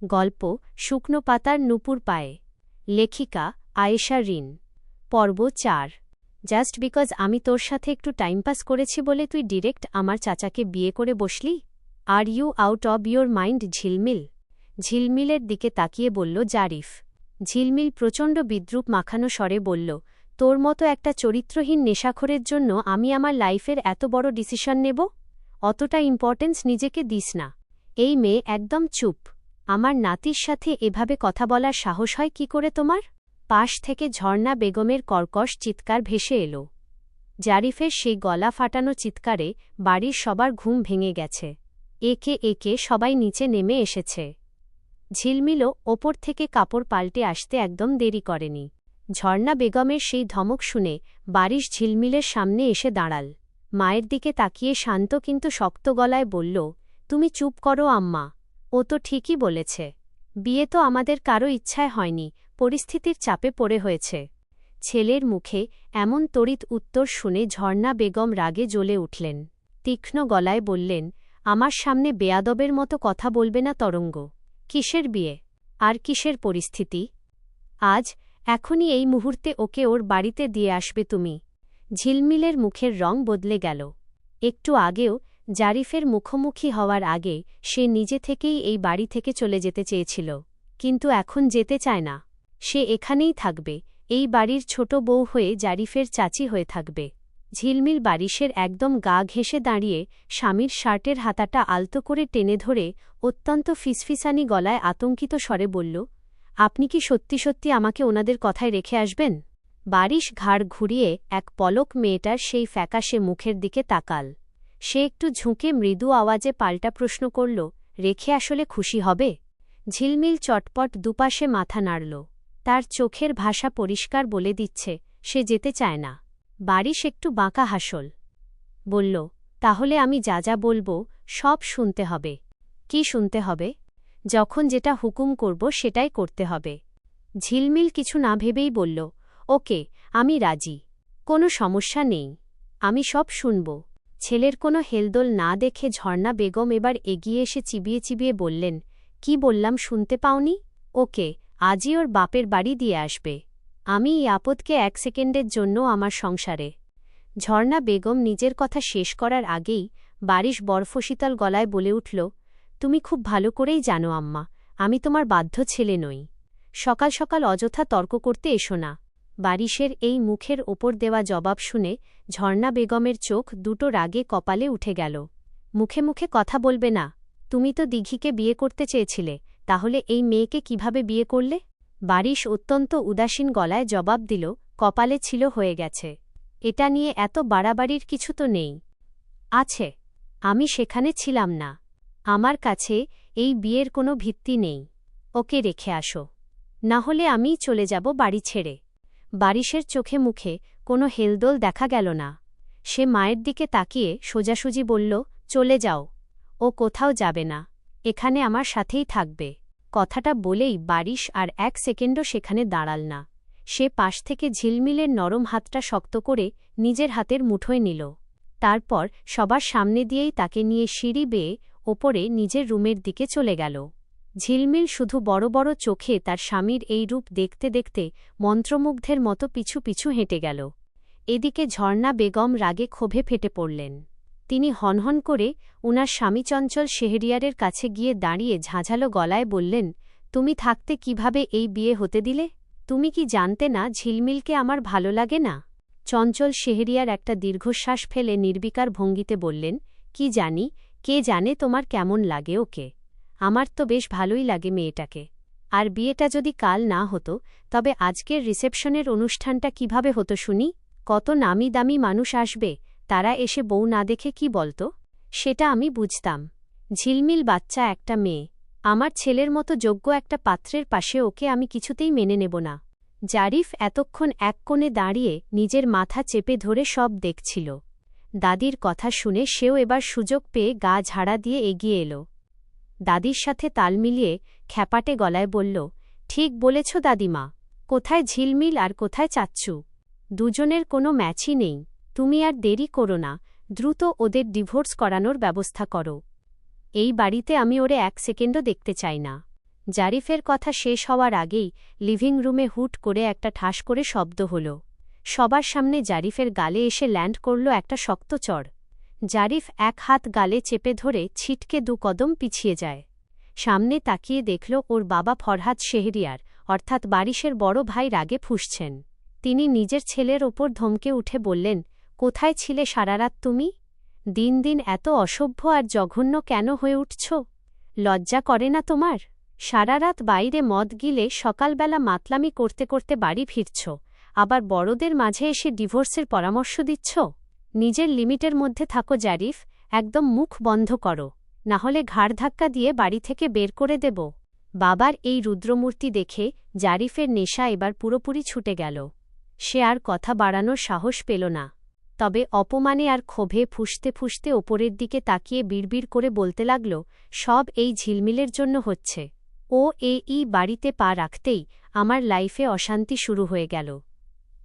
গল্প শুকনো পাতার নূপুর পায়ে। লেখিকা আয়েশা রিন। পর্ব ৪। জাস্ট বিকজ আমি তোর সাথে একটু টাইম পাস করেছি বলে তুই ডিরেক্ট আমার চাচাকে বিয়ে করে বসলি? Are you out of your mind ঝিলমিল? ঝিলমিলের দিকে তাকিয়ে বলল জারিফ। ঝিলমিল প্রচণ্ড বিদ্রূপ মাখানো স্বরে বলল, তোর মতো একটা চরিত্রহীন নেশাখোরের জন্য আমি আমার লাইফের এত বড় ডিসিশন নেব? অতটা ইম্পর্টেন্স নিজেকে দিস না। এই মেয়ে একদম চুপ। আমার নাতির সাথে এভাবে কথা বলার সাহস হয় কি করে তোমার? পাশ থেকে ঝর্ণা বেগমের কর্কশ চিৎকার ভেসে এল। জারিফের সেই গলা ফাটানো চিৎকারে বাড়ির সবার ঘুম ভেঙে গেছে। একে একে সবাই নিচে নেমে এসেছে। ঝিলমিলও ওপর থেকে কাপড় পাল্টে আসতে একদম দেরি করেনি। ঝর্ণা বেগমের সেই ধমক শুনে বারিশ ঝিলমিলের সামনে এসে দাঁড়াল। মায়ের দিকে তাকিয়ে শান্ত কিন্তু শক্ত গলায় বলল, তুমি চুপ করো আম্মা। ও তো ঠিকই বলেছে। বিয়ে তো আমাদের কারো ইচ্ছায় হয়নি, পরিস্থিতির চাপে পড়ে হয়েছে। ছেলের মুখে এমন তড়িৎ উত্তর শুনে ঝর্ণা বেগম রাগে জ্বলে উঠলেন। তীক্ষ্ণ গলায় বললেন, আমার সামনে বেয়াদবের মতো কথা বলবে না তরঙ্গ। কিসের বিয়ে? আর কিসের পরিস্থিতি? আজ এখনই এই মুহূর্তে ওকে ওর বাড়িতে দিয়ে আসবে তুমি। ঝিলমিলের মুখের রং বদলে গেল। একটু আগেও জারিফের মুখোমুখি হওয়ার আগে সে নিজে থেকেই এই বাড়ি থেকে চলে যেতে চেয়েছিল, কিন্তু এখন যেতে চায় না। সে এখানেই থাকবে, এই বাড়ির ছোট বউ হয়ে জারিফের চাচি হয়ে থাকবে। ঝিলমিল বারিশের একদম গা ঘেঁষে দাঁড়িয়ে স্বামীর শার্টের হাতাটা আলতো করে টেনে ধরে অত্যন্ত ফিসফিসানি গলায় আতঙ্কিত স্বরে বলল, আপনি কি সত্যি সত্যি আমাকে ওনাদের কথায় রেখে আসবেন? বারিশ ঘাড় ঘুরিয়ে এক পলক মেয়েটার সেই ফ্যাকাশে মুখের দিকে তাকাল। সে একটু ঝুঁকে মৃদু আওয়াজে পাল্টা প্রশ্ন করল, রেখে আসলে খুশি হবে? ঝিলমিল চটপট দুপাশে মাথা নাড়ল। তার চোখের ভাষা পরিষ্কার বলে দিচ্ছে সে যেতে চায় না। বারিশ একটু বাঁকা হাসল। বলল, তাহলে আমি যা যা বলবো সব শুনতে হবে। কি শুনতে হবে? যখন যেটা হুকুম করব সেটাই করতে হবে। ঝিলমিল কিছু না ভেবেই বলল, ওকে, আমি রাজি। কোনো সমস্যা নেই, আমি সব শুনব। ছেলের কোনো হেলদোল না দেখে ঝর্ণা বেগম এবার এগিয়ে এসে চিবিয়ে চিবিয়ে বললেন, কি বললাম শুনতে পাওনি? ওকে, আজই ওর বাপের বাড়ি দিয়ে আসবে। আমি এই আপদকে ১ সেকেন্ডের জন্য আমার সংসারে। ঝর্ণা বেগম নিজের কথা শেষ করার আগেই বারিশ বরফশীতল গলায় বলে উঠল, তুমি খুব ভালো করেই জানো আম্মা, আমি তোমার বাধ্য ছেলে নই। সকাল সকাল অযথা তর্ক করতে এসো না। বারিশের এই মুখের ওপর দেওয়া জবাব শুনে ঝর্ণা বেগমের চোখ দুটো রাগে কপালে উঠে গেল। মুখে মুখে কথা বলবে না। তুমি তো দিঘিকে বিয়ে করতে চেয়েছিলে, তাহলে এই মেয়েকে কিভাবে বিয়ে করলে? বারিশ অত্যন্ত উদাসীন গলায় জবাব দিল, কপালে ছিল হয়ে গেছে। এটা নিয়ে এত বাড়াবাড়ির কিছু তো নেই। আছে, আমি সেখানে ছিলাম না। আমার কাছে এই বিয়ের কোনো ভিত্তি নেই। ওকে রেখে আসো, না হলে আমিই চলে যাব বাড়ি ছেড়ে। বারিশের চোখে মুখে কোনো হেলদোল দেখা গেল না। সে মায়ের দিকে তাকিয়ে সোজাসুজি বলল, চলে যাও। ও কোথাও যাবে না, এখানে আমার সাথেই থাকবে। কথাটা বলেই বারিশ আর ১ সেকেন্ডও সেখানে দাঁড়াল না। সে পাশ থেকে ঝিলমিলের নরম হাতটা শক্ত করে নিজের হাতের মুঠোয় নিল। তারপর সবার সামনে দিয়েই তাকে নিয়ে সিঁড়ি বেয়ে ওপরে নিজের রুমের দিকে চলে গেল। ঝিলমিল শুধু বড় বড় চোখে তার স্বামীর এই রূপ দেখতে দেখতে মন্ত্রমুগ্ধের মতো পিছু পিছু হেঁটে গেল। এদিকে ঝর্ণা বেগম রাগে ক্ষোভে ফেটে পড়লেন। তিনি হনহন করে উনার স্বামী চঞ্চল শেহরিয়ারের কাছে গিয়ে দাঁড়িয়ে ঝাঁঝালো গলায় বললেন, তুমি থাকতে কিভাবে এই বিয়ে হতে দিলে? তুমি কি জানতে না ঝিলমিলকে আমার ভালো লাগে না? চঞ্চল শেহরিয়ার একটা দীর্ঘশ্বাস ফেলে নির্বিকার ভঙ্গিতে বললেন, কি জানি, কে জানে তোমার কেমন লাগে ওকে। আমার তো বেশ ভালোই লাগে মেয়েটাকে। আর বিয়েটা যদি কাল না হতো, তবে আজকের রিসেপশনের অনুষ্ঠানটা কিভাবে হতো শুনি? কত নামি দামি মানুষ আসবে, তারা এসে বউ না দেখে কি বলতো? সেটা আমি বুঝতাম। ঝিলমিল বাচ্চা একটা মেয়ে, আমার ছেলের মতো যোগ্য একটা পাত্রের পাশে ওকে আমি কিছুতেই মেনে নেব না। জারিফ এতক্ষণ এক কোণে দাঁড়িয়ে নিজের মাথা চেপে ধরে সব দেখছিল। দাদির কথা শুনে সেও এবার সুযোগ পেয়ে গা ঝাড়া দিয়ে এগিয়ে এল। দাদির সাথে তাল মিলিয়ে খ্যাপাটে গলায় বলল, ঠিক বলেছ দাদিমা। কোথায় ঝিলমিল আর কোথায় চাচ্চু? দুজনের কোনো ম্যাচই নেই। তুমি আর দেরি করো না, দ্রুত ওদের ডিভোর্স করানোর ব্যবস্থা করো। এই বাড়িতে আমি ওরে ১ সেকেন্ডও দেখতে চাই না। জারিফের কথা শেষ হওয়ার আগেই লিভিং রুমে হুট করে একটা ঠাস করে শব্দ হল। সবার সামনে জারিফের গালে এসে ল্যান্ড করল একটা শক্ত চড়। জারিফ এক হাত গালে চেপে ধরে ছিটকে 2 কদম পিছিয়ে যায়। সামনে তাকিয়ে দেখল ওর বাবা ফরহাদ শেহরিয়ার অর্থাৎ বারিশের বড় ভাই রাগে ফুঁসছেন। তিনি নিজের ছেলের ওপর ধমকে উঠে বললেন, কোথায় ছিলে সারারাত তুমি? দিন দিন এত অসভ্য আর জঘন্য কেন হয়ে উঠছ? লজ্জা করে না তোমার? সারারাত বাইরে মদ গিলে সকালবেলা মাতলামি করতে করতে বাড়ি ফিরছ, আবার বড়দের মাঝে এসে ডিভোর্সের পরামর্শ দিচ্ছ। নিজের লিমিটের মধ্যে থাকো জারিফ, একদম মুখ বন্ধ করো, নাহলে ঘাড় ধাক্কা দিয়ে বাড়ি থেকে বের করে দেব। বাবার এই রুদ্রমূর্তি দেখে জারিফের নেশা এবার পুরোপুরি ছুটে গেল। সে আর কথা বাড়ানোর সাহস পেল না। তবে অপমানে আর ক্ষোভে ফুঁসতে ফুঁসতে ওপরের দিকে তাকিয়ে বিড়বিড় করে বলতে লাগল, সব এই ঝিলমিলের জন্য হচ্ছে। ও এই বাড়িতে পা রাখতেই আমার লাইফে অশান্তি শুরু হয়ে গেল।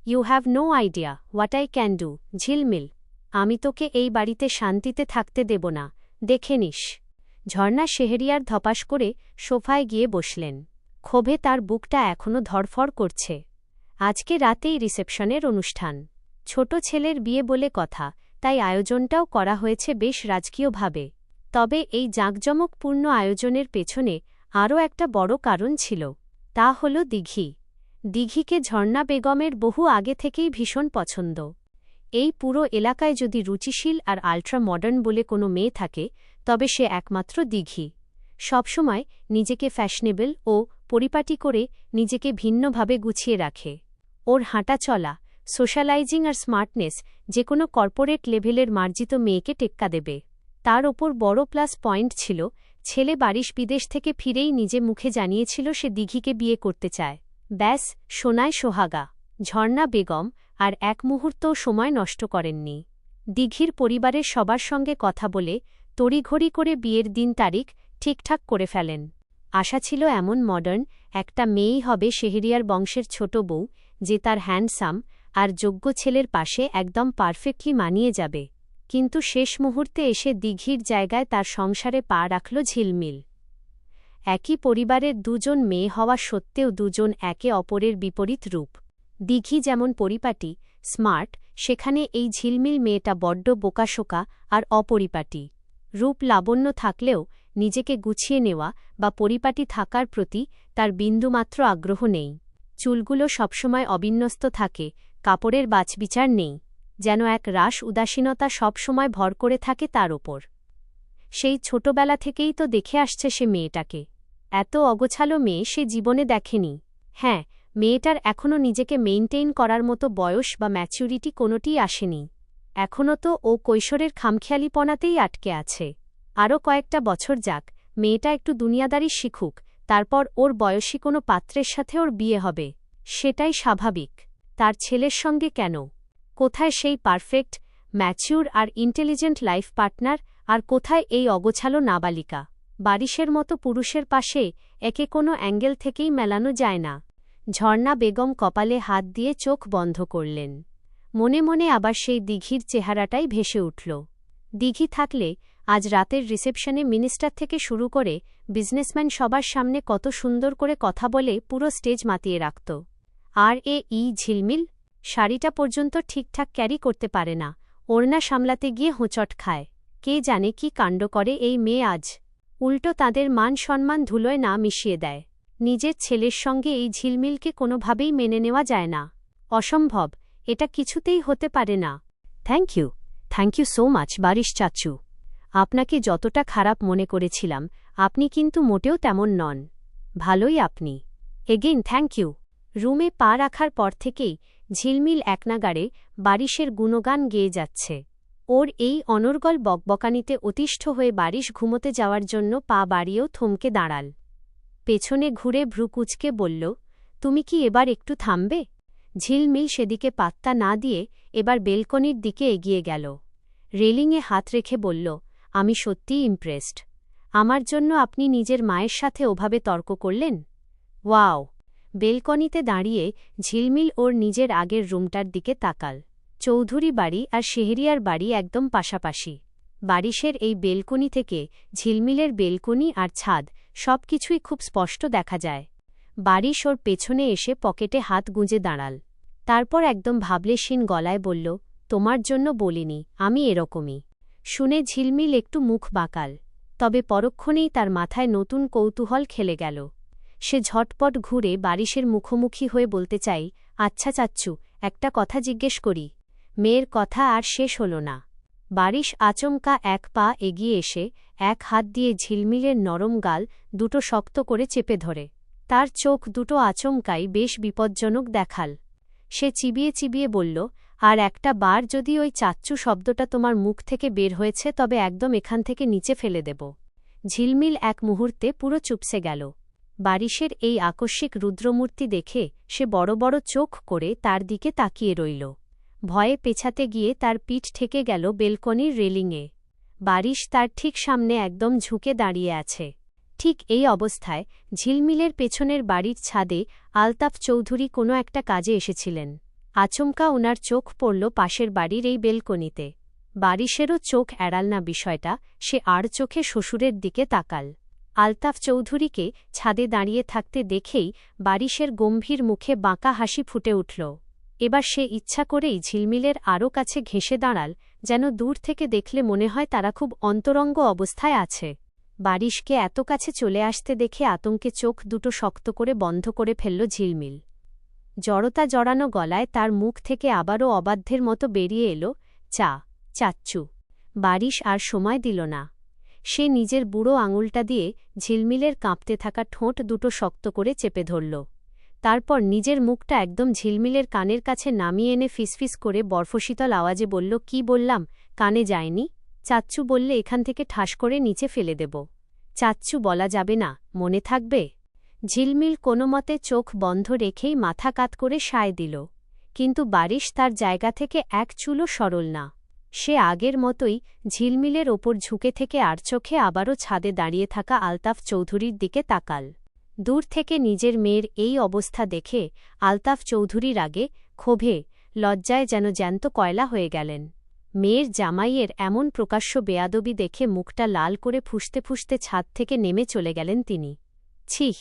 You have no idea what I can do. Jhilmil, আমি তোকে এই বাড়িতে শান্তিতে থাকতে দেব না, দেখে নিস। ঝর্ণা শেহরিয়ার ধপাস করে সোফায় গিয়ে বসলেন। ক্ষোভে তার বুকটা এখনও ধড়ফড় করছে। আজকে রাতেই রিসেপশনের অনুষ্ঠান। ছোট ছেলের বিয়ে বলে কথা, তাই আয়োজনটাও করা হয়েছে বেশ রাজকীয়ভাবে। তবে এই জাঁকজমকপূর্ণ আয়োজনের পেছনে আরও একটা বড় কারণ ছিল, তা হল দিঘি। দিঘিকে ঝর্ণা বেগমের বহু আগে থেকেই ভীষণ পছন্দ। এই পুরো এলাকায় যদি রুচিশীল আর আল্ট্রা মডার্ন বলে কোনো মেয়ে থাকে, তবে সে একমাত্র দিঘি। সবসময় নিজেকে ফ্যাশনেবল ও পরিপাটি করে নিজেকে ভিন্নভাবে গুছিয়ে রাখে। ওর হাঁটা চলা, সোশ্যালাইজিং আর স্মার্টনেস যে কোনো কর্পোরেট লেভেলের মার্জিত মেয়েকে টেক্কা দেবে। তার ওপর বড় প্লাস পয়েন্ট ছিল, ছেলে বারিশ বিদেশ থেকে ফিরেই নিজে মুখে জানিয়েছিল সে দিঘিকে বিয়ে করতে চায়। ব্যাস, সোনায় সোহাগা। ঝর্ণা বেগম আর এক মুহূর্তও সময় নষ্ট করেননি। দিঘির পরিবারের সবার সঙ্গে কথা বলে তড়িঘড়ি করে বিয়ের দিন তারিখ ঠিকঠাক করে ফেলেন। আশা ছিল এমন মডার্ন একটা মেয়েই হবে শেহরিয়ার বংশের ছোট বউ, যে তার হ্যান্ডসাম আর যোগ্য ছেলের পাশে একদম পারফেক্টলি মানিয়ে যাবে। কিন্তু শেষ মুহূর্তে এসে দিঘির জায়গায় তার সংসারে পা রাখল ঝিলমিল। একই পরিবারের 2 জন মেয়ে হওয়া সত্ত্বেও 2 জন একে অপরের বিপরীত রূপ। দিঘি যেমন পরিপাটি, স্মার্ট, সেখানে এই ঝিলমিল মেয়েটা বড্ড বোকাশোকা আর অপরিপাটি। রূপ লাবণ্য থাকলেও নিজেকে গুছিয়ে নেওয়া বা পরিপাটি থাকার প্রতি তার বিন্দুমাত্র আগ্রহ নেই। চুলগুলো সবসময় অবিন্যস্ত থাকে, কাপড়ের বাছবিচার নেই, যেন এক রাস উদাসীনতা সবসময় ভর করে থাকে তার ওপর। সেই ছোটবেলা থেকেই তো দেখে আসছে সে মেয়েটাকে। এত অগোছালো মেয়ে সে জীবনে দেখেনি। হ্যাঁ, মেয়েটার এখনও নিজেকে মেইনটেইন করার মতো বয়স বা ম্যাচুরিটি কোনোটিই আসেনি। এখনও তো ও কৈশোরের খামখেয়ালিপনাতেই আটকে আছে। আরও কয়েকটা বছর যাক, মেয়েটা একটু দুনিয়াদারি শিখুক, তারপর ওর বয়সী কোনো পাত্রের সাথে ওর বিয়ে হবে। সেটাই স্বাভাবিক। তার ছেলের সঙ্গে কেন? কোথায় সেই পারফেক্ট, ম্যাচিউর আর ইন্টেলিজেন্ট লাইফ পার্টনার, আর কোথায় এই অগোছালো নাবালিকা? বারিশের মতো পুরুষের পাশে একে কোনো অ্যাঙ্গেল থেকেই মেলানো যায় না। ঝর্ণা বেগম কপালে হাত দিয়ে চোখ বন্ধ করলেন। মনে মনে আবার সেই দিঘির চেহারাটাই ভেসে উঠল। দিঘি থাকলে আজ রাতের রিসেপশনে মিনিস্টার থেকে শুরু করে বিজনেসম্যান সবার সামনে কত সুন্দর করে কথা বলে পুরো স্টেজ মাতিয়ে রাখত। আর ঝিলমিল শাড়িটা পর্যন্ত ঠিকঠাক ক্যারি করতে পারে না, ওড়না সামলাতে গিয়ে হোঁচট খায়। কে জানে কি কাণ্ড করে এই মেয়ে আজ। উল্টো তাদের মান সম্মান ধুলোয় না মিশিয়ে দেয়। নিজের ছেলের সঙ্গে এই ঝিলমিলকে কোনোভাবেই মেনে নেওয়া যায় না। অসম্ভব, এটা কিছুতেই হতে পারে না। থ্যাংক ইউ সো মাচ বারিশ চাচু। আপনাকে যতটা খারাপ মনে করেছিলাম, আপনি কিন্তু মোটেও তেমন নন। ভালোই আপনি। Again thank you. রুমে পা রাখার পর থেকেই ঝিলমিল একনাগাড়ে বারিশের গুণগান গেয়ে যাচ্ছে। ওর এই অনর্গল বকবকানিতে অতিষ্ঠ হয়ে বারিশ ঘুমোতে যাওয়ার জন্য পা বাড়িয়েও থমকে দাঁড়াল। পেছনে ঘুরে ভ্রু কুঁচকে বলল, তুমি কি এবার একটু থামবে? ঝিলমিল সেদিকে পাত্তা না দিয়ে এবার বেলকনির দিকে এগিয়ে গেল। রেলিংয়ে হাত রেখে বলল, আমি সত্যিই ইমপ্রেসড। আমার জন্য আপনি নিজের মায়ের সাথে ওভাবে তর্ক করলেন? ওয়াও! বেলকনিতে দাঁড়িয়ে ঝিলমিল ওর নিজের আগের রুমটার দিকে তাকাল। চৌধুরী বাড়ি আর শেহরিয়ার বাড়ি একদম পাশাপাশি। বারিশের এই বেলকনি থেকে ঝিলমিলের বেলকনি আর ছাদ সব কিছুই খুব স্পষ্ট দেখা যায়। বারিশ ওর পেছনে এসে পকেটে হাত গুঁজে দাঁড়াল। তারপর একদম ভাবলেশীন গলায় বলল, তোমার জন্য বলিনি, আমি এরকমই। শুনে ঝিলমিল একটু মুখ বাঁকাল, তবে পরক্ষণেই তার মাথায় নতুন কৌতূহল খেলে গেল। সে ঝটপট ঘুরে বারিশের মুখোমুখি হয়ে বলতে চাই, আচ্ছা চাচ্চু, একটা কথা জিজ্ঞেস করি। মেয়ের কথা আর শেষ হল না। বারিশ আচমকা এক পা এগিয়ে এসে এক হাত দিয়ে ঝিলমিলের নরম গাল দুটো শক্ত করে চেপে ধরে। তার চোখ দুটো আচমকাই বেশ বিপজ্জনক দেখাল। সে চিবিয়ে চিবিয়ে বলল, আর একটা বার যদি ওই চাচ্চু শব্দটা তোমার মুখ থেকে বের হয়েছে তবে একদম এখান থেকে নিচে ফেলে দেব। ঝিলমিল এক মুহূর্তে পুরো চুপসে গেল। বারিশের এই আকস্মিক রুদ্রমূর্তি দেখে সে বড় বড় চোখ করে তার দিকে তাকিয়ে রইল। ভয়ে পেছাতে গিয়ে তার পিঠ ঠেকে গেল বেলকনির রেলিংয়ে। বারিশ তার ঠিক সামনে একদম ঝুঁকে দাঁড়িয়ে আছে। ঠিক এই অবস্থায় ঝিলমিলের পেছনের বাড়ির ছাদে আলতাফ চৌধুরী কোনো একটা কাজে এসেছিলেন। আচমকা ওনার চোখ পড়ল পাশের বাড়ির এই বেলকনিতে। বারিশেরও চোখ এড়াল না বিষয়টা, সে আর চোখে শ্বশুরের দিকে তাকাল। আলতাফ চৌধুরীকে ছাদে দাঁড়িয়ে থাকতে দেখেই বারিশের গম্ভীর মুখে বাঁকা হাসি ফুটে উঠল। এবার সে ইচ্ছা করেই ঝিলমিলের আরও কাছে ঘেঁষে দাঁড়াল, যেন দূর থেকে দেখলে মনে হয় তারা খুব অন্তরঙ্গ অবস্থায় আছে। বারিশকে এত কাছে চলে আসতে দেখে আতঙ্কে চোখ দুটো শক্ত করে বন্ধ করে ফেলল ঝিলমিল। জড়তা জড়ানো গলায় তার মুখ থেকে আবারও অবাধ্যের মতো বেরিয়ে এলো, চাচ্চু। বারিশ আর সময় দিল না। সে নিজের বুড়ো আঙুলটা দিয়ে ঝিলমিলের কাঁপতে থাকা ঠোঁট দুটো শক্ত করে চেপে ধরল। তারপর নিজের মুখটা একদম ঝিলমিলের কানের কাছে নামিয়ে এনে ফিসফিস করে বরফশীতল আওয়াজে বলল, কি বললাম, কানে যায়নি? চাচ্চু বললে এখান থেকে ঠাস করে নিচে ফেলে দেব। চাচ্চু বলা যাবে না, মনে থাকবে? ঝিলমিল কোনোমতে চোখ বন্ধ রেখেই মাথা কাত করে সায় দিল। কিন্তু বারিশ তার জায়গা থেকে এক চুলও সরল না। সে আগের মতোই ঝিলমিলের ওপর ঝুঁকে থেকে আর চোখে আবারও ছাদে দাঁড়িয়ে থাকা আলতাফ চৌধুরীর দিকে তাকাল। দূর থেকে নিজের মেয়ের এই অবস্থা দেখে আলতাফ চৌধুরীর আগে ক্ষোভে লজ্জায় যেন জ্যান্ত কয়লা হয়ে গেলেন। মেয়ের জামাইয়ের এমন প্রকাশ্য বেয়াদবি দেখে মুখটা লাল করে ফুঁসতে ফুঁসতে ছাদ থেকে নেমে চলে গেলেন তিনি। ছিঃ,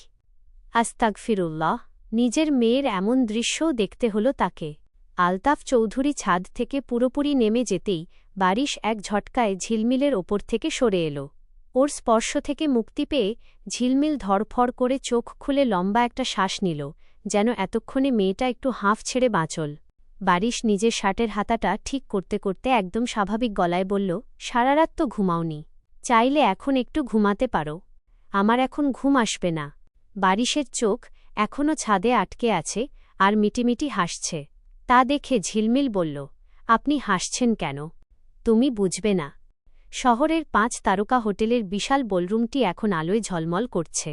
আস্তাগফিরুল্লাহ! নিজের মেয়ের এমন দৃশ্যও দেখতে হল তাকে। আলতাফ চৌধুরী ছাদ থেকে পুরোপুরি নেমে যেতেই বারিশ এক ঝটকায় ঝিলমিলের ওপর থেকে সরে এল। ওর স্পর্শ থেকে মুক্তি পেয়ে ঝিলমিল ধড়ফড় করে চোখ খুলে লম্বা একটা শ্বাস নিল, যেন এতক্ষণে মেয়েটা একটু হাঁফ ছেড়ে বাঁচল। বারিশ নিজের শার্টের হাতাটা ঠিক করতে করতে একদম স্বাভাবিক গলায় বলল, সারা রাত তো ঘুমাওনি, চাইলে এখন একটু ঘুমাতে পারো। আমার এখন ঘুম আসবে না। বারিশের চোখ এখনও ছাদে আটকে আছে আর মিটিমিটি হাসছে। তা দেখে ঝিলমিল বলল, আপনি হাসছেন কেন? তুমি বুঝবে না। শহরের 5 তারকা হোটেলের বিশাল বলরুমটি এখন আলোয় ঝলমল করছে।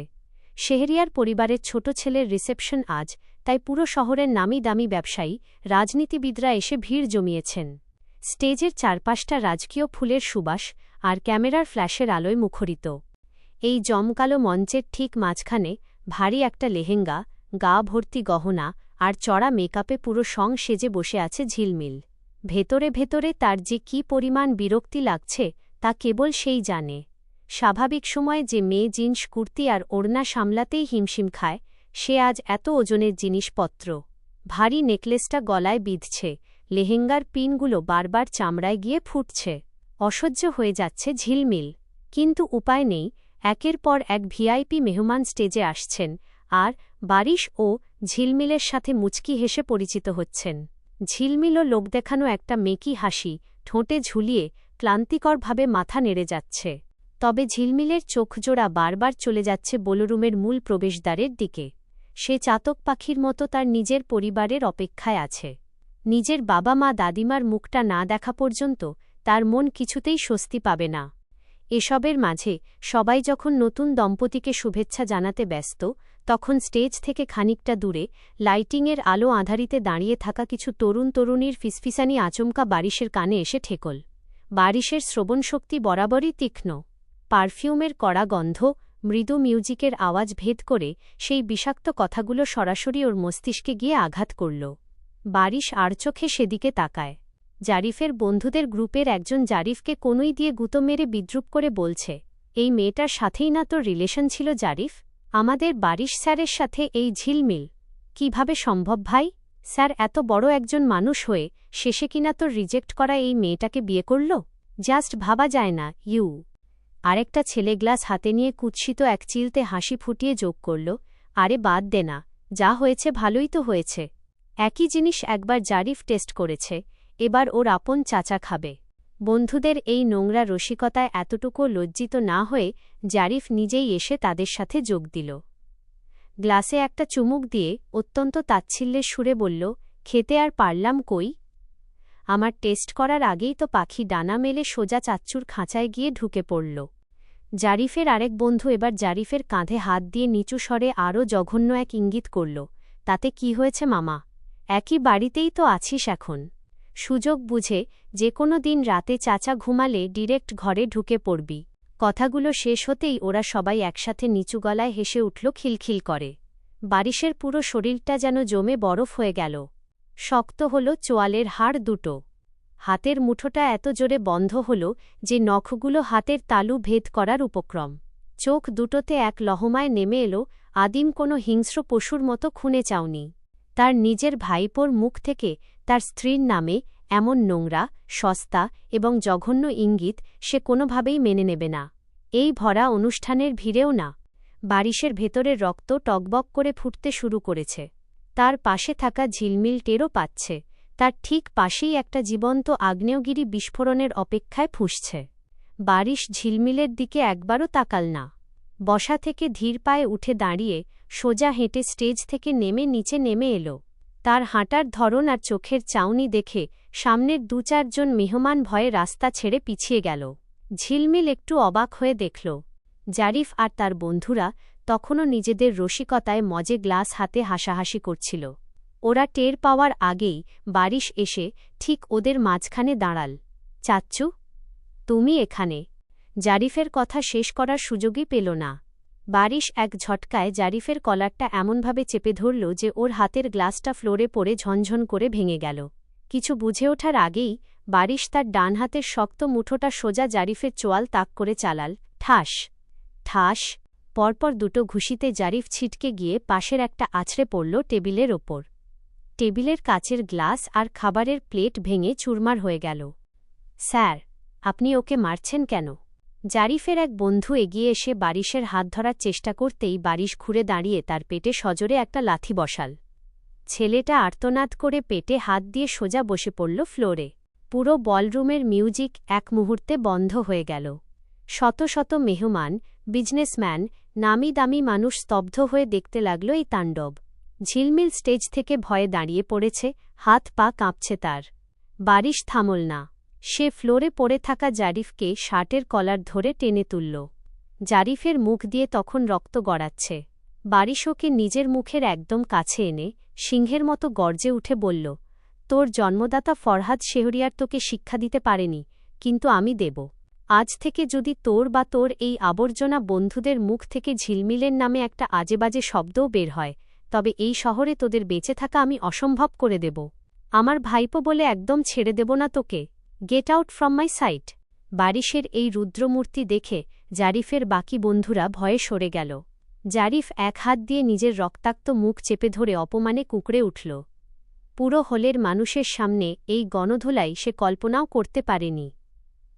শেহরিয়ার পরিবারের ছোট ছেলের রিসেপশন আজ, তাই পুরো শহরের নামি দামি ব্যবসায়ী, রাজনীতিবিদরা এসে ভিড় জমিয়েছেন। স্টেজের চারপাশটা রাজকীয় ফুলের সুবাস আর ক্যামেরার ফ্ল্যাশের আলোয় মুখরিত। এই জমকালো মঞ্চের ঠিক মাঝখানে ভারী একটা লেহেঙ্গা, গা ভর্তি গহনা আর চড়া মেকআপে পুরো সং সেজে বসে আছে ঝিলমিল। ভেতরে ভেতরে তার যে কী পরিমাণ বিরক্তি লাগছে তা কেবল সেই জানে। স্বাভাবিক সময়ে যে মেয়ে জিন্স কুর্তি আর ওড়না সামলাতেই হিমশিম খায়, সে আজ এত ওজনের জিনিসপত্র। ভারী নেকলেসটা গলায় বিঁধছে, লেহেঙ্গার পিনগুলো বারবার চামড়ায় গিয়ে ফুটছে। অসহ্য হয়ে যাচ্ছে ঝিলমিল, কিন্তু উপায় নেই। একের পর এক ভিআইপি মেহমান স্টেজে আসছেন আর বারিশ ও ঝিলমিলের সাথে মুচকি হেসে পরিচিত হচ্ছেন। ঝিলমিলও লোক দেখানো একটা মেকি হাসি ঠোঁটে ঝুলিয়ে ক্লান্তিকরভাবে মাথা নেড়ে যাচ্ছে। তবে ঝিলমিলের চোখজোড়া বারবার চলে যাচ্ছে বলরুমের মূল প্রবেশদ্বারের দিকে। সে চাতক পাখির মতো তার নিজের পরিবারের অপেক্ষায় আছে। নিজের বাবা মা দাদিমার মুখটা না দেখা পর্যন্ত তার মন কিছুতেই স্বস্তি পাবে না। এসবের মাঝে সবাই যখন নতুন দম্পতিকে শুভেচ্ছা জানাতে ব্যস্ত, তখন স্টেজ থেকে খানিকটা দূরে লাইটিংয়ের আলো আঁধারিতে দাঁড়িয়ে থাকা কিছু তরুণ তরুণীর ফিসফিসানি আচমকা বারিশের কানে এসে ঠেকল। বারিশের শ্রবণশক্তি বরাবরই তীক্ষ্ণ। পারফিউমের কড়া গন্ধ, মৃদু মিউজিকের আওয়াজ ভেদ করে সেই বিষাক্ত কথাগুলো সরাসরি ওর মস্তিষ্কে গিয়ে আঘাত করল। বারিশ আর চোখে সেদিকে তাকায়। জারিফের বন্ধুদের গ্রুপের একজন জারিফকে কনুই দিয়ে গুঁতো মেরে বিদ্রূপ করে বলছে, এই মেয়েটার সাথেই না তোর রিলেশন ছিল জারিফ? আমাদের বারিশ স্যারের সাথে এই ঝিলমিল কিভাবে সম্ভব ভাই? স্যার এত বড় একজন মানুষ হয়ে শেষে কিনা তোর রিজেক্ট করা এই মেয়েটাকে বিয়ে করল? জাস্ট ভাবা যায় না। আরেকটা ছেলে গ্লাস হাতে নিয়ে কুৎসিত এক চিলতে হাসি ফুটিয়ে যোগ করল, আরে বাদ দে না, যা হয়েছে ভালোই তো হয়েছে। একই জিনিস একবার জারিফ টেস্ট করেছে, এবার ওর আপন চাচা খাবে। বন্ধুদের এই নোংরা রসিকতায় এতটুকু লজ্জিত না হয়ে জারিফ নিজেই এসে তাদের সাথে যোগ দিল। গ্লাসে একটা চুমুক দিয়ে অত্যন্ত তাচ্ছিল্যের সুরে বলল, খেতে আর পারলাম কই? আমার টেস্ট করার আগেই তো পাখি ডানা মেলে সোজা চাচ্চুর খাঁচায় গিয়ে ঢুকে পড়ল। জারিফের আরেক বন্ধু এবার জারিফের কাঁধে হাত দিয়ে নিচু স্বরে আরও জঘন্য এক ইঙ্গিত করল, তাতে কি হয়েছে মামা? একই বাড়িতেই তো আছিস এখন। সুযোগ বুঝে যে কোনো দিন রাতে চাচা ঘুমালে ডিরেক্ট ঘরে ঢুকে পড়বি। কথাগুলো শেষ হতেই ওরা সবাই একসাথে নিচু গলায় হেসে উঠল খিলখিল করে। বারিশের পুরো শরীরটা যেন জমে বরফ হয়ে গেল। শক্ত হল চোয়ালের হাড় দুটো। হাতের মুঠোটা এত জোরে বন্ধ হল যে নখগুলো হাতের তালু ভেদ করার উপক্রম। চোখ দুটোতে এক লহমায় নেমে এলো আদিম কোনো হিংস্র পশুর মতো খুনে চাউনি। তার নিজের ভাইপোর মুখ থেকে তার স্ত্রীর নামে এমন নোংরা, সস্তা এবং জঘন্য ইঙ্গিত সে কোনোভাবেই মেনে নেবে না। এই ভরা অনুষ্ঠানের ভিড়েও না। বারিশের ভেতরের রক্ত টকবক করে ফুটতে শুরু করেছে। তার পাশে থাকা ঝিলমিল টেরও পাচ্ছে, তার ঠিক পাশেই একটা জীবন্ত আগ্নেয়গিরি বিস্ফোরণের অপেক্ষায় ফুঁসছে। বারিশ ঝিলমিলের দিকে একবারও তাকাল না। বসা থেকে ধীর পায়ে উঠে দাঁড়িয়ে সোজা হেঁটে স্টেজ থেকে নেমে নিচে নেমে এলো। তার হাঁটার ধরন আর চোখের চাউনি দেখে সামনের ২-৪ জন মেহমান ভয়ে রাস্তা ছেড়ে পিছিয়ে গেল। ঝিলমিল একটু অবাক হয়ে দেখল জারিফ আর তার বন্ধুরা তখনও নিজেদের রসিকতায় মজে গ্লাস হাতে হাসাহাসি করছিল। ওরা টের পাওয়ার আগেই বারিশ এসে ঠিক ওদের মাঝখানে দাঁড়াল। চাচ্চু, তুমি এখানে? জারিফের কথা শেষ করার সুযোগই পেল না। বারিশ এক ঝটকায় জারিফের কলারটা এমনভাবে চেপে ধরল যে ওর হাতের গ্লাসটা ফ্লোরে পড়ে ঝনঝন করে ভেঙে গেল। কিছু বুঝে ওঠার আগেই বারিশ তার ডান হাতের শক্ত মুঠোটা সোজা জারিফের চোয়াল তাক করে চালাল। ঠাস ঠাস পরপর দুটো ঘুষিতে জারিফ ছিটকে গিয়ে পাশের একটা আছড়ে পড়ল টেবিলের ওপর। টেবিলের কাচের গ্লাস আর খাবারের প্লেট ভেঙে চুরমার হয়ে গেল। স্যার, আপনি ওকে মারছেন কেন? জারিফের এক বন্ধু এগিয়ে এসে বারিশের হাত ধরার চেষ্টা করতেই বারিশ ঘুরে দাঁড়িয়ে তার পেটে সজোরে একটা লাথি বসাল। ছেলেটা আর্তনাদ করে পেটে হাত দিয়ে সোজা বসে পড়ল ফ্লোরে। পুরো বলরুমের মিউজিক এক মুহূর্তে বন্ধ হয়ে গেল। শত শত মেহমান, বিজনেসম্যান, নামি দামি মানুষ স্তব্ধ হয়ে দেখতে লাগল এই তাণ্ডব। ঝিলমিল স্টেজ থেকে ভয়ে দাঁড়িয়ে পড়েছে, হাত পা কাঁপছে তার। বারিশ থামল না। সে ফ্লোরে পড়ে থাকা জারিফকে শার্টের কলার ধরে টেনে তুলল। জারিফের মুখ দিয়ে তখন রক্ত গড়াচ্ছে। বারিশ ওকে নিজের মুখের একদম কাছে এনে সিংহের মতো গর্জে উঠে বলল, তোর জন্মদাতা ফরহাদ শেহরিয়ার তোকে শিক্ষা দিতে পারেনি, কিন্তু আমি দেব। আজ থেকে যদি তোর বা তোর এই আবর্জনা বন্ধুদের মুখ থেকে ঝিলমিলের নামে একটা আজেবাজে শব্দও বের হয়, তবে এই শহরে তোদের বেঁচে থাকা আমি অসম্ভব করে দেব। আমার ভাইপো বলে একদম ছেড়ে দেব না তোকে। Get out from my sight. বারিশের এই রুদ্রমূর্তি দেখে জারিফের বাকি বন্ধুরা ভয়ে সরে গেল। জারিফ এক হাত দিয়ে নিজের রক্তাক্ত মুখ চেপে ধরে অপমানে কুঁকড়ে উঠল। পুরো হলের মানুষের সামনে এই গণধোলাই সে কল্পনাও করতে পারেনি।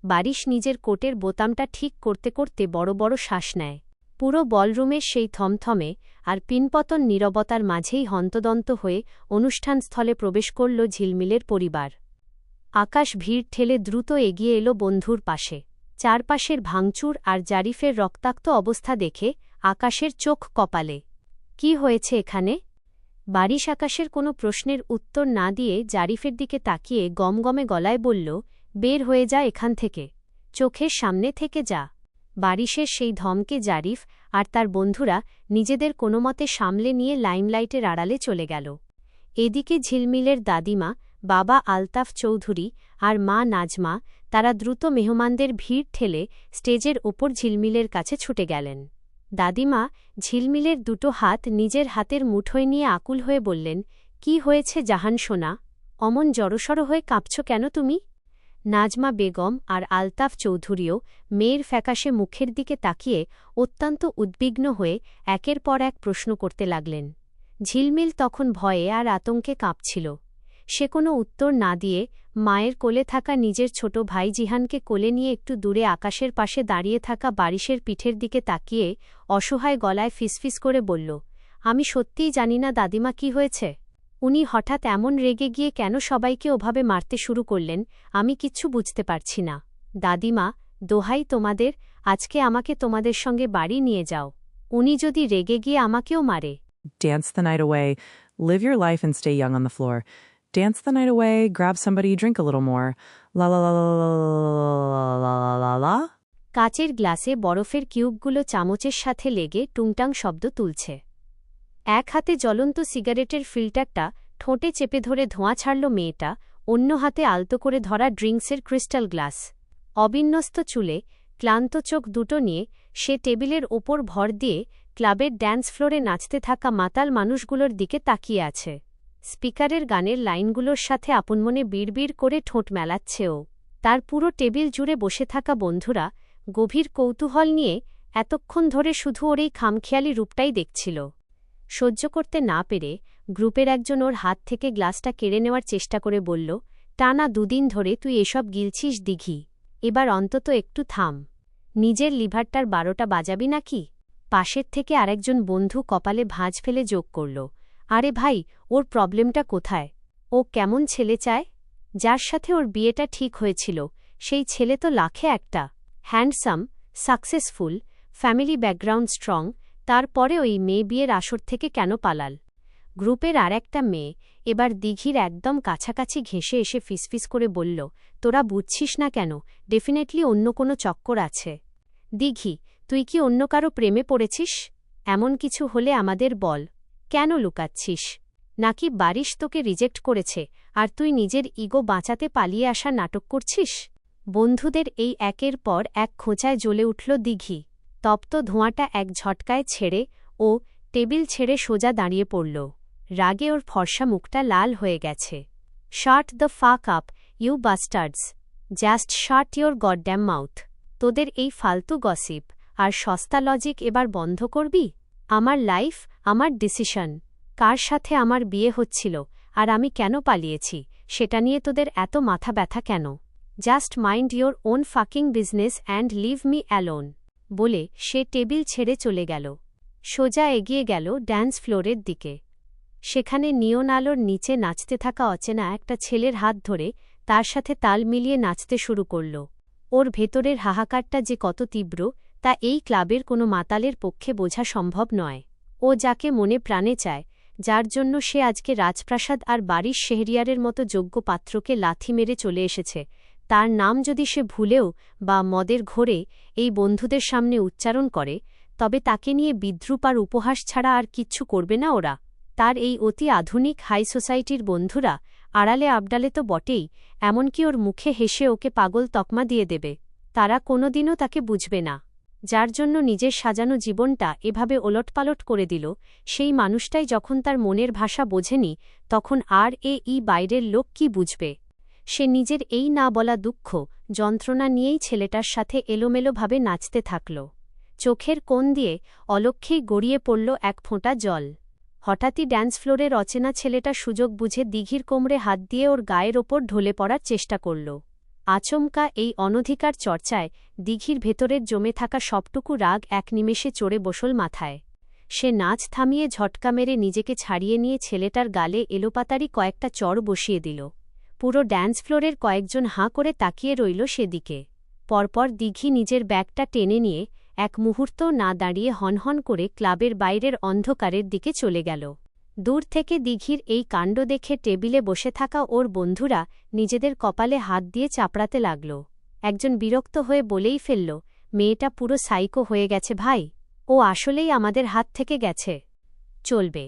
বারিশ নিজের কোটের বোতামটা ঠিক করতে করতে বড় বড় শ্বাস নেয়। পুরো বলরুমের সেই থমথমে আর পিনপতন নীরবতার মাঝেই হন্তদন্ত হয়ে অনুষ্ঠানস্থলে প্রবেশ করল ঝিলমিলের পরিবার। আকাশ ভিড় ঠেলে দ্রুত এগিয়ে এলো বন্ধুর পাশে। চারপাশের ভাঙচুর আর জারিফের রক্তাক্ত অবস্থা দেখে আকাশের চোখ কপালে। কি হয়েছে এখানে? বারিশ আকাশের কোনো প্রশ্নের উত্তর না দিয়ে জারিফের দিকে তাকিয়ে গমগমে গলায় বলল, বের হয়ে যা এখান থেকে, চোখের সামনে থেকে যা। বারিশের সেই ধমকে জারিফ আর তার বন্ধুরা নিজেদের কোনোমতে সামলে নিয়ে লাইমলাইটের আড়ালে চলে গেল। এদিকে ঝিলমিলের দাদিমা, বাবা আলতাফ চৌধুরী আর মা নাজমা তারা দ্রুত মেহমানদের ভিড় ঠেলে স্টেজের ওপর ঝিলমিলের কাছে ছুটে গেলেন। দাদিমা ঝিলমিলের দুটো হাত নিজের হাতের মুঠোয় নিয়ে আকুল হয়ে বললেন, কি হয়েছে জাহান সোনা? অমন জড়সড় হয়ে কাঁপছ কেন তুমি? নাজমা বেগম আর আলতাফ চৌধুরীও মেয়ের ফ্যাকাশে মুখের দিকে তাকিয়ে অত্যন্ত উদ্বিগ্ন হয়ে একের পর এক প্রশ্ন করতে লাগলেন। ঝিলমিল তখন ভয়ে আর আতঙ্কে কাঁপছিল। সে কোনো উত্তর না দিয়ে মায়ের কোলে থাকা নিজের ছোট ভাই জিহানকে কোলে নিয়ে একটু দূরে আকাশের পাশে দাঁড়িয়ে থাকা বারিশের পিঠের দিকে তাকিয়ে অসহায় গলায় ফিসফিস করে বলল, আমি সত্যিই জানি না দাদিমা কি হয়েছে। উনি হঠাৎ এমন রেগে গিয়ে কেন সবাইকে ওভাবে মারতে শুরু করলেন, আমি কিচ্ছু বুঝতে পারছি না। দাদিমা, দোহাই তোমাদের, আজকে আমাকে তোমাদের সঙ্গে বাড়ি নিয়ে যাও। উনি যদি রেগে গিয়ে আমাকেও মারে। Dance the night away, live your life and stay young on the floor. Dance the night away, grab somebody, drink a little more. La la la la la la la la la la. কাচের গ্লাসে বরফের কিউবগুলো চামচের সাথে লেগে টুংটাং শব্দ তুলছে। এক হাতে জ্বলন্ত সিগারেটের ফিল্টারটা ঠোঁটে চেপে ধরে ধোঁয়া ছাড়ল মেয়েটা, অন্য হাতে আলতো করে ধরা ড্রিঙ্কসের ক্রিস্টাল গ্লাস। অবিন্যস্ত চুলে ক্লান্ত চোখ দুটো নিয়ে সে টেবিলের ওপর ভর দিয়ে ক্লাবের ড্যান্স ফ্লোরে নাচতে থাকা মাতাল মানুষগুলোর দিকে তাকিয়ে আছে। স্পিকারের গানের লাইনগুলোর সাথে আপনমনে বিড়বিড় করে ঠোঁট মেলাচ্ছে ও। তার পুরো টেবিল জুড়ে বসে থাকা বন্ধুরা গভীর কৌতূহল নিয়ে এতক্ষণ ধরে শুধু ওর এই খামখেয়ালি রূপটাই দেখছিল। সহ্য করতে না পেরে গ্রুপের একজন ওর হাত থেকে গ্লাসটা কেড়ে নেওয়ার চেষ্টা করে বলল, টানা দুদিন ধরে তুই এসব গিলছিস দিঘি, এবার অন্তত একটু থাম। নিজের লিভারটার 12টা বাজাবি নাকি? পাশের থেকে আরেকজন বন্ধু কপালে ভাঁজ ফেলে যোগ করল, আরে ভাই, ওর প্রবলেমটা কোথায়? ও কেমন ছেলে চায়? যার সাথে ওর বিয়েটা ঠিক হয়েছিল সেই ছেলে তো লাখে একটা, handsome, successful, family background strong, তারপরে ওই মেয়ে বিয়ের আসর থেকে কেন পালাল? গ্রুপের আর একটা মেয়ে এবার দিঘির একদম কাছাকাছি ঘেঁষে এসে ফিসফিস করে বলল, তোরা বুঝছিস না কেন? ডেফিনেটলি অন্য কোনো চক্কর আছে। দিঘি, তুই কি অন্য কারো প্রেমে পড়েছিস? এমন কিছু হলে আমাদের বল। কেন লুকাচ্ছিস? নাকি বারিশ তোকে রিজেক্ট করেছে আর তুই নিজের ইগো বাঁচাতে পালিয়ে আসা নাটক করছিস? বন্ধুদের এই একের পর এক খোঁচায় জ্বলে উঠল দিঘি। তপ্ত ধোঁয়াটা এক ঝটকায় ছেড়ে ও টেবিল ছেড়ে সোজা দাঁড়িয়ে পড়ল। রাগে ওর ফর্সা মুখটা লাল হয়ে গেছে। Shut the fuck up, you bastards. Just shut your goddamn mouth. তোদের এই ফালতু গসিপ আর সস্তা লজিক এবার বন্ধ করবি? আমার লাইফ, আমার ডিসিশন। কার সাথে আমার বিয়ে হচ্ছিল আর আমি কেন পালিয়েছি সেটা নিয়ে তোদের এত মাথা ব্যথা কেন? Just mind your own fucking business and leave me alone. বলে সে টেবিল ছেড়ে চলে গেল। সোজা এগিয়ে গেল ড্যান্স ফ্লোরের দিকে। সেখানে নিয়ন আলোর নিচে নাচতে থাকা অচেনা একটা ছেলের হাত ধরে তার সাথে তাল মিলিয়ে নাচতে শুরু করল। ওর ভেতরের হাহাকারটা যে কত তীব্র তা এই ক্লাবের কোনো মাতালের পক্ষে বোঝা সম্ভব নয়। ও যাকে মনে প্রাণে চায়, যার জন্য সে আজকে রাজপ্রাসাদ আর বারিশ শেহরিয়ারের মতো যোগ্য পাত্রকে লাথি মেরে চলে এসেছে, তার নাম যদি সে ভুলেও বা মদের ঘোরে এই বন্ধুদের সামনে উচ্চারণ করে, তবে তাকে নিয়ে বিদ্রূপ আর উপহাস ছাড়া আর কিচ্ছু করবে না ওরা। তার এই অতি আধুনিক হাই সোসাইটির বন্ধুরা আড়ালে আবডালে তো বটেই, এমনকি ওর মুখে হেসে ওকে পাগল তকমা দিয়ে দেবে। তারা কোনোদিনও তাকে বুঝবে না। যার জন্য নিজের সাজানো জীবনটা এভাবে ওলটপালট করে দিল, সেই মানুষটাই যখন তার মনের ভাষা বোঝেনি, তখন আর বাইরের লোক কি বুঝবে? সে নিজের এই না বলা দুঃখ যন্ত্রণা নিয়েই ছেলেটার সাথে এলোমেলোভাবে নাচতে থাকল। চোখের কোণ দিয়ে অলক্ষ্যেই গড়িয়ে পড়ল এক ফোঁটা জল। হঠাৎই ড্যান্স ফ্লোরের অচেনা ছেলেটা সুযোগ বুঝে দিঘির কোমরে হাত দিয়ে ওর গায়ের ওপর ঢলে পড়ার চেষ্টা করল। আচমকা এই অনধিকার চর্চায় দিঘির ভেতরের জমে থাকা সবটুকু রাগ এক নিমেষে চড়ে বসল মাথায়। সে নাচ থামিয়ে ঝটকা মেরে নিজেকে ছাড়িয়ে নিয়ে ছেলেটার গালে এলোপাতাড়ি কয়েকটা চড় বসিয়ে দিল। পুরো ড্যান্স ফ্লোরের কয়েকজন হাঁ করে তাকিয়ে রইল সেদিকে। পরপর দিঘি নিজের ব্যাগটা টেনে নিয়ে এক মুহূর্তও না দাঁড়িয়ে হনহন করে ক্লাবের বাইরের অন্ধকারের দিকে চলে গেল। দূর থেকে দিঘির এই কাণ্ড দেখে টেবিলে বসে থাকা ওর বন্ধুরা নিজেদের কপালে হাত দিয়ে চাপড়াতে লাগল। একজন বিরক্ত হয়ে বলেই ফেলল, মেয়েটা পুরো সাইকো হয়ে গেছে ভাই, ও আসলেই আমাদের হাত থেকে গেছে। চলবে।